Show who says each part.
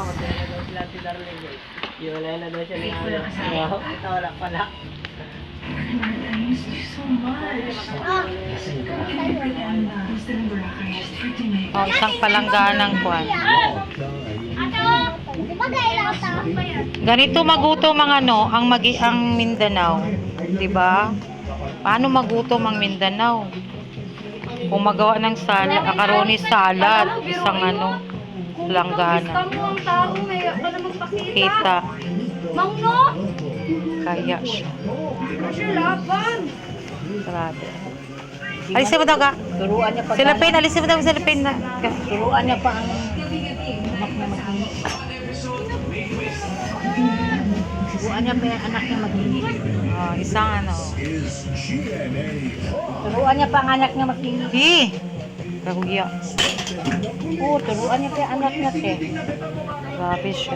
Speaker 1: na daw sila si Darling eh. Iwalay na daw siya ni Ano. Wala pala.
Speaker 2: Oh, isang palangganang kwan. Ganito magutom ang ano, ang Mindanao, 'di ba? Paano magutom ang Mindanao? Kung magawa ng macaroni salad, isang ano, langgana. Kita. Kaya siya. Grabe. Alisin mo daw ka.
Speaker 1: Turuan niya pa.
Speaker 2: Silipin, alisin mo daw yung silipin na.
Speaker 1: Turuan niya pa ang anak niya mag-init. Turuan niya pa yung anak niya mag-init.
Speaker 2: Oh, isang ano.
Speaker 1: Turuan niya pa ang anak niya mag-init.
Speaker 2: Di. Kahuya.
Speaker 1: Oo, turuan niya pa yung anak niya, te.
Speaker 2: Grabe siya.